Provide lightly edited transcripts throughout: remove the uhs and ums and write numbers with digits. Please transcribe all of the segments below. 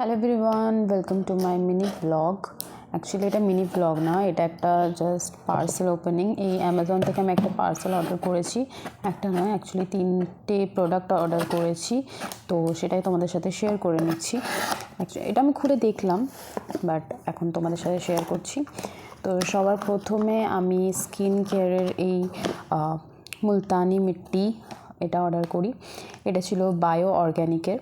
Hello everyone, welcome to my mini blog. Actually এটা mini blog না, এটা একটা জাস্ট পার্সেল ওপেনিং। এই অ্যামাজন থেকে আমি একটা পার্সেল অর্ডার করেছি, একটা নয় অ্যাকচুয়ালি 3টে প্রোডাক্ট অর্ডার করেছি, তো সেটাই তোমাদের সাথে শেয়ার করে নিচ্ছি। অ্যাকচুয়ালি এটা আমি খুলে দেখলাম, বাট এখন তোমাদের সাথে শেয়ার করছি। তো সবার প্রথমে আমি স্কিন কেয়ারের এই মুলতানি মিট্টি এটা অর্ডার করি। এটা ছিল বায়ো অর্গ্যানিকের,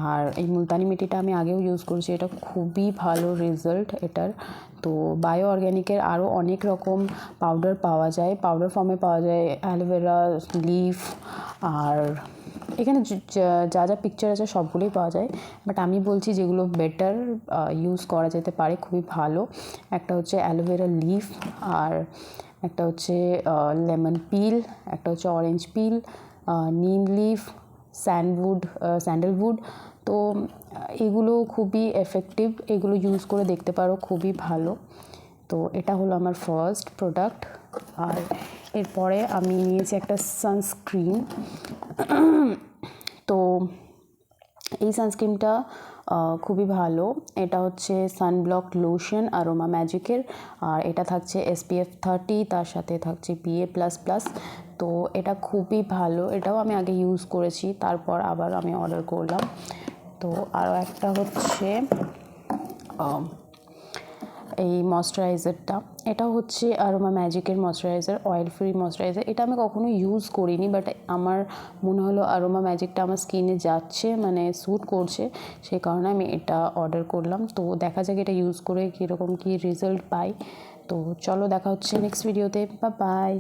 আর এই মুলতানি মিট্টিটা আমি আগেও ইউজ করছি, এটা খুবই ভালো রেজাল্ট এটার। তো বায়ো অর্গ্যানিকের আরও অনেক রকম পাউডার পাওয়া যায়, পাউডার ফর্মে পাওয়া যায়, অ্যালোভেরা লিফ, আর এখানে যা যা পিকচার আছে সবগুলোই পাওয়া যায়, বাট আমি বলছি যেগুলো বেটার ইউজ করা যেতে পারে, খুবই ভালো। একটা হচ্ছে অ্যালোভেরা লিফ, আর একটা হচ্ছে লেমন পিল, একটা হচ্ছে অরেঞ্জ পিল, নিম লিফ, স্যান্ডেলউড। তো এগুলো খুবই এফেক্টিভ, এগুলো ইউজ করে দেখতে পারো, খুবই ভালো। তো এটা হলো আমার ফার্স্ট প্রোডাক্ট। আর এরপরে আমি নিয়েছি একটা সানস্ক্রিন। তো এই সানস্ক্রিনটা খুবই ভালো। এটা হচ্ছে সানব্লক লোশন অ্যারোমা ম্যাজিকের, আর এটা থাকছে SPF 30, তার সাথে থাকছে PA++। তো এটা খুবই ভালো, এটাও আমি আগে ইউজ করেছি, তারপর আবার আমি অর্ডার করলাম। তো আরও একটা হচ্ছে এই ময়শ্চারাইজারটা, এটা হচ্ছে অ্যারোমা ম্যাজিকের ময়শ্চারাইজার, অয়েল ফ্রি ময়শ্চারাইজার। এটা আমি কখনো ইউজ করিনি, বাট আমার মনে হলো অ্যারোমা ম্যাজিকটা আমার স্কিনে যাচ্ছে, মানে স্যুট করছে, সেই কারণে আমি এটা অর্ডার করলাম। তো দেখা যাক এটা ইউজ করে কীরকম কী রেজাল্ট পাই। তো চলো দেখা হচ্ছে নেক্সট ভিডিওতে, বাই বাই।